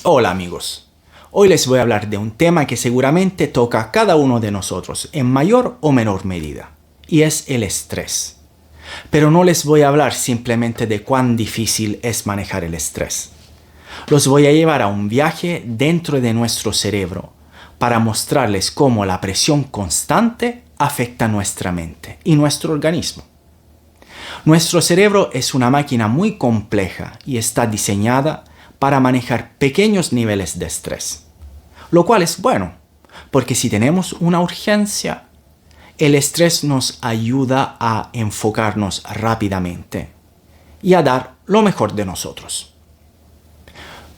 Hola amigos, hoy les voy a hablar de un tema que seguramente toca a cada uno de nosotros en mayor o menor medida, y es el estrés. Pero no les voy a hablar simplemente de cuán difícil es manejar el estrés. Los voy a llevar a un viaje dentro de nuestro cerebro para mostrarles cómo la presión constante afecta nuestra mente y nuestro organismo. Nuestro cerebro es una máquina muy compleja y está diseñada para manejar pequeños niveles de estrés, lo cual es bueno, porque si tenemos una urgencia, el estrés nos ayuda a enfocarnos rápidamente y a dar lo mejor de nosotros.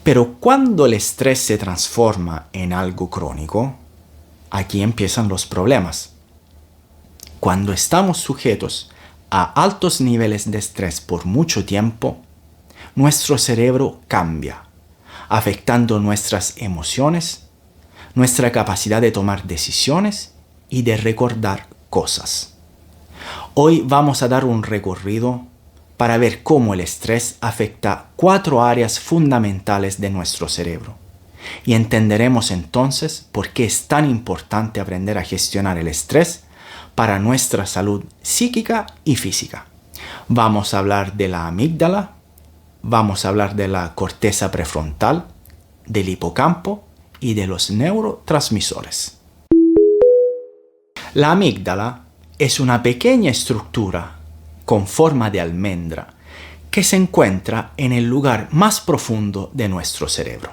Pero cuando el estrés se transforma en algo crónico, aquí empiezan los problemas. Cuando estamos sujetos a altos niveles de estrés por mucho tiempo, nuestro cerebro cambia, afectando nuestras emociones, nuestra capacidad de tomar decisiones y de recordar cosas. Hoy vamos a dar un recorrido para ver cómo el estrés afecta 4 áreas fundamentales de nuestro cerebro. Y entenderemos entonces por qué es tan importante aprender a gestionar el estrés para nuestra salud psíquica y física. Vamos a hablar de la amígdala, vamos a hablar de la corteza prefrontal, del hipocampo y de los neurotransmisores. La amígdala es una pequeña estructura con forma de almendra que se encuentra en el lugar más profundo de nuestro cerebro.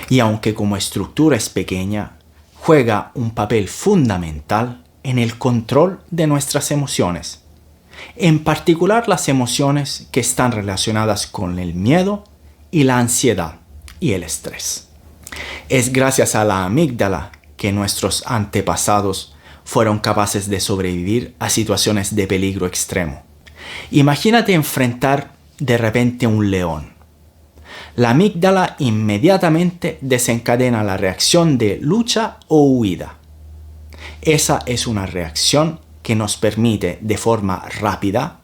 Y aunque como estructura es pequeña, juega un papel fundamental en el control de nuestras emociones, en particular las emociones que están relacionadas con el miedo y la ansiedad y el estrés. Es gracias a la amígdala que nuestros antepasados fueron capaces de sobrevivir a situaciones de peligro extremo. Imagínate enfrentar de repente un león. La amígdala inmediatamente desencadena la reacción de lucha o huida. Esa es una reacción que nos permite de forma rápida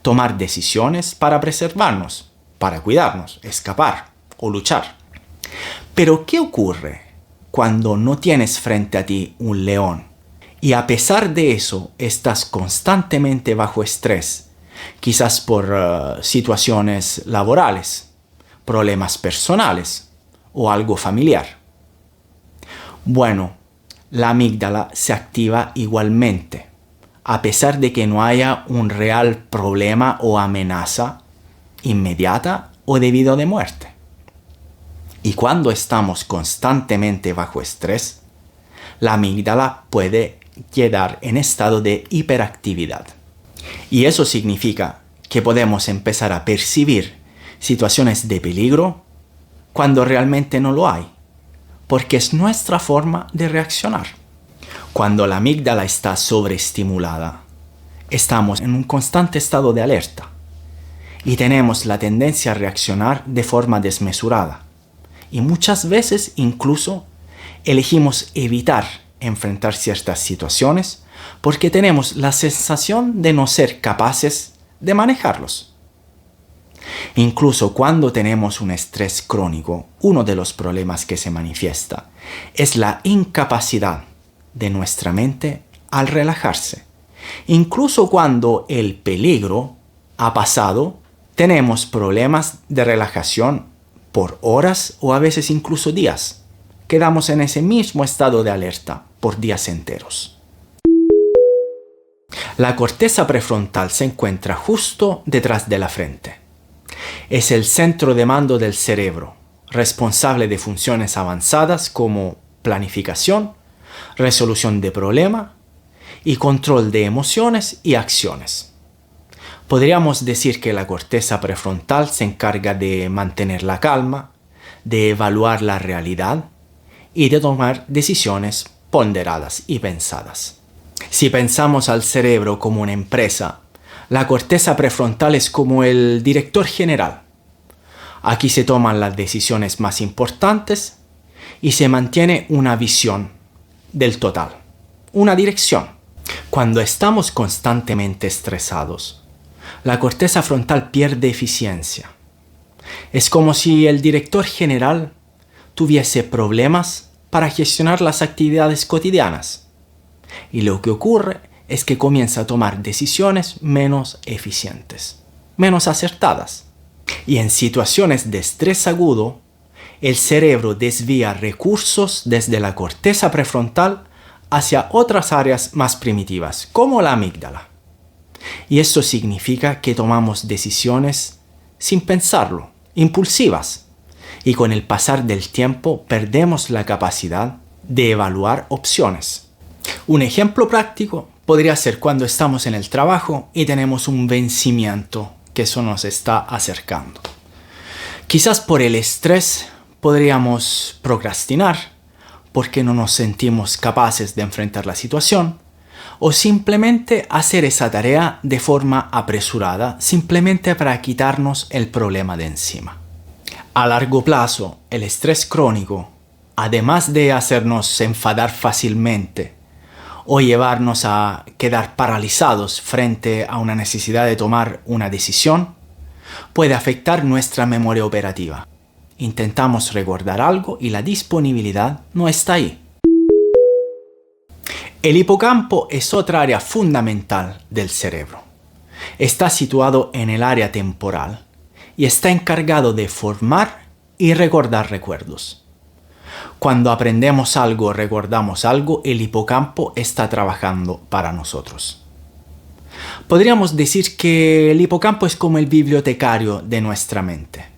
tomar decisiones para preservarnos, para cuidarnos, escapar o luchar. Pero ¿qué ocurre cuando no tienes frente a ti un león y a pesar de eso estás constantemente bajo estrés, quizás por situaciones laborales, problemas personales o algo familiar? Bueno, la amígdala se activa igualmente, a pesar de que no haya un real problema o amenaza inmediata o debido de muerte. Y cuando estamos constantemente bajo estrés, la amígdala puede quedar en estado de hiperactividad. Y eso significa que podemos empezar a percibir situaciones de peligro cuando realmente no lo hay, porque es nuestra forma de reaccionar. Cuando la amígdala está sobreestimulada, estamos en un constante estado de alerta y tenemos la tendencia a reaccionar de forma desmesurada. Y muchas veces incluso elegimos evitar enfrentar ciertas situaciones porque tenemos la sensación de no ser capaces de manejarlos. Incluso cuando tenemos un estrés crónico, uno de los problemas que se manifiesta es la incapacidad de nuestra mente al relajarse. Incluso cuando el peligro ha pasado, tenemos problemas de relajación por horas o a veces incluso días. Quedamos en ese mismo estado de alerta por días enteros. La corteza prefrontal se encuentra justo detrás de la frente. Es el centro de mando del cerebro, responsable de funciones avanzadas como planificación, resolución de problemas y control de emociones y acciones. Podríamos decir que la corteza prefrontal se encarga de mantener la calma, de evaluar la realidad y de tomar decisiones ponderadas y pensadas. Si pensamos al cerebro como una empresa, la corteza prefrontal es como el director general. Aquí se toman las decisiones más importantes y se mantiene una visión del total, una dirección. Cuando estamos constantemente estresados, la corteza frontal pierde eficiencia. Es como si el director general tuviese problemas para gestionar las actividades cotidianas. Y lo que ocurre es que comienza a tomar decisiones menos eficientes, menos acertadas. Y en situaciones de estrés agudo, el cerebro desvía recursos desde la corteza prefrontal hacia otras áreas más primitivas, como la amígdala. Y esto significa que tomamos decisiones sin pensarlo, impulsivas. Y con el pasar del tiempo perdemos la capacidad de evaluar opciones. Un ejemplo práctico podría ser cuando estamos en el trabajo y tenemos un vencimiento que eso nos está acercando. Quizás por el estrés podríamos procrastinar porque no nos sentimos capaces de enfrentar la situación, o simplemente hacer esa tarea de forma apresurada, simplemente para quitarnos el problema de encima. A largo plazo, el estrés crónico, además de hacernos enfadar fácilmente o llevarnos a quedar paralizados frente a una necesidad de tomar una decisión, puede afectar nuestra memoria operativa. Intentamos recordar algo y la disponibilidad no está ahí. El hipocampo es otra área fundamental del cerebro. Está situado en el área temporal y está encargado de formar y recordar recuerdos. Cuando aprendemos algo o recordamos algo, el hipocampo está trabajando para nosotros. Podríamos decir que el hipocampo es como el bibliotecario de nuestra mente.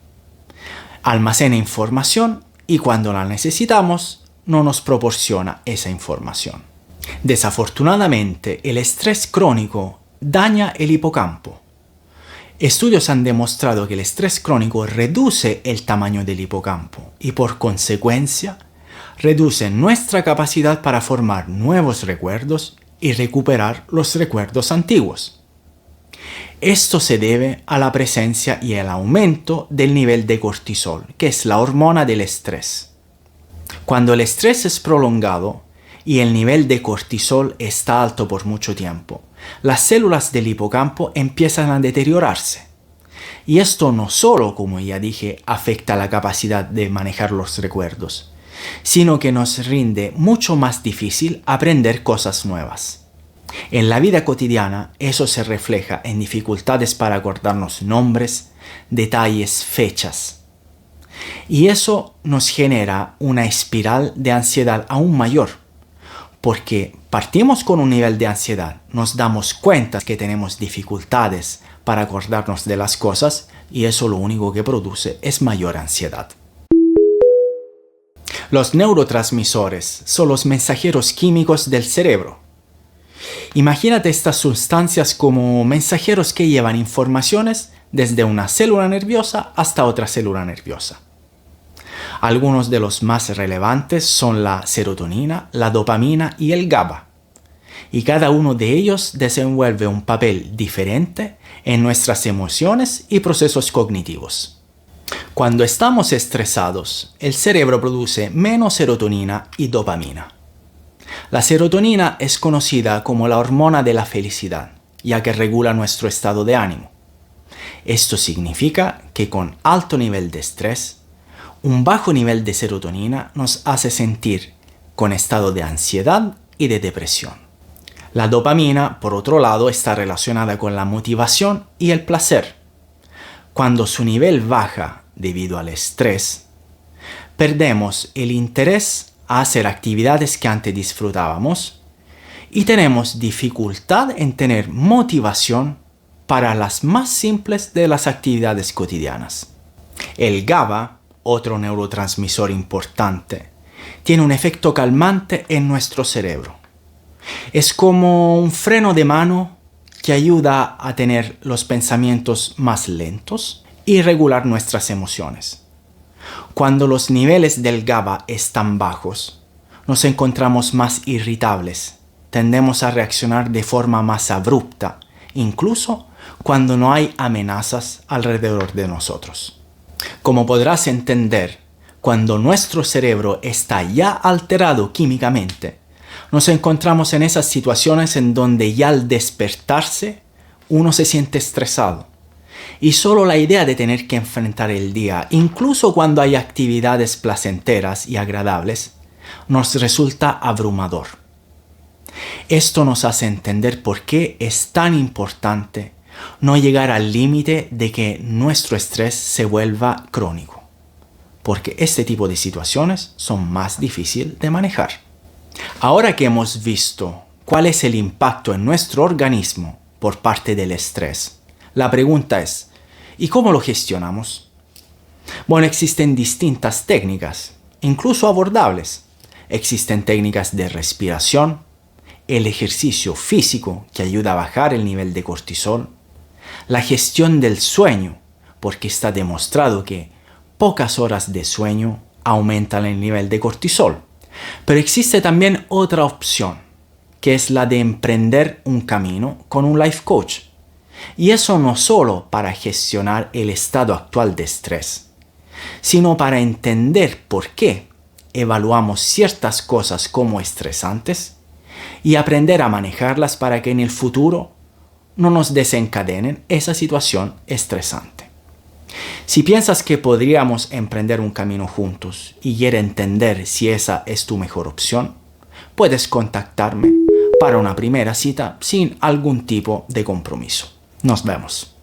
Almacena información y cuando la necesitamos, no nos proporciona esa información. Desafortunadamente, el estrés crónico daña el hipocampo. Estudios han demostrado que el estrés crónico reduce el tamaño del hipocampo y por consecuencia reduce nuestra capacidad para formar nuevos recuerdos y recuperar los recuerdos antiguos. Esto se debe a la presencia y el aumento del nivel de cortisol, que es la hormona del estrés. Cuando el estrés es prolongado y el nivel de cortisol está alto por mucho tiempo, las células del hipocampo empiezan a deteriorarse. Y esto no solo, como ya dije, afecta la capacidad de manejar los recuerdos, sino que nos rinde mucho más difícil aprender cosas nuevas. En la vida cotidiana, eso se refleja en dificultades para acordarnos nombres, detalles, fechas. Y eso nos genera una espiral de ansiedad aún mayor, porque partimos con un nivel de ansiedad, nos damos cuenta que tenemos dificultades para acordarnos de las cosas y eso lo único que produce es mayor ansiedad. Los neurotransmisores son los mensajeros químicos del cerebro. Imagínate estas sustancias como mensajeros que llevan informaciones desde una célula nerviosa hasta otra célula nerviosa. Algunos de los más relevantes son la serotonina, la dopamina y el GABA. Y cada uno de ellos desenvuelve un papel diferente en nuestras emociones y procesos cognitivos. Cuando estamos estresados, el cerebro produce menos serotonina y dopamina. La serotonina es conocida como la hormona de la felicidad, ya que regula nuestro estado de ánimo. Esto significa que con alto nivel de estrés, un bajo nivel de serotonina nos hace sentir con estado de ansiedad y de depresión. La dopamina, por otro lado, está relacionada con la motivación y el placer. Cuando su nivel baja debido al estrés, perdemos el interés a hacer actividades que antes disfrutábamos y tenemos dificultad en tener motivación para las más simples de las actividades cotidianas. El GABA, otro neurotransmisor importante, tiene un efecto calmante en nuestro cerebro. Es como un freno de mano que ayuda a tener los pensamientos más lentos y regular nuestras emociones. Cuando los niveles del GABA están bajos, nos encontramos más irritables, tendemos a reaccionar de forma más abrupta, incluso cuando no hay amenazas alrededor de nosotros. Como podrás entender, cuando nuestro cerebro está ya alterado químicamente, nos encontramos en esas situaciones en donde ya al despertarse uno se siente estresado Y solo la idea de tener que enfrentar el día, incluso cuando hay actividades placenteras y agradables, nos resulta abrumador. Esto nos hace entender por qué es tan importante no llegar al límite de que nuestro estrés se vuelva crónico, porque este tipo de situaciones son más difíciles de manejar. Ahora que hemos visto cuál es el impacto en nuestro organismo por parte del estrés, la pregunta es, ¿y cómo lo gestionamos? Bueno, existen distintas técnicas, incluso abordables. Existen técnicas de respiración, el ejercicio físico que ayuda a bajar el nivel de cortisol, la gestión del sueño, porque está demostrado que pocas horas de sueño aumentan el nivel de cortisol. Pero existe también otra opción, que es la de emprender un camino con un life coach. Y eso no solo para gestionar el estado actual de estrés, sino para entender por qué evaluamos ciertas cosas como estresantes y aprender a manejarlas para que en el futuro no nos desencadenen esa situación estresante. Si piensas que podríamos emprender un camino juntos y quieres entender si esa es tu mejor opción, puedes contactarme para una primera cita sin algún tipo de compromiso. Nos vemos.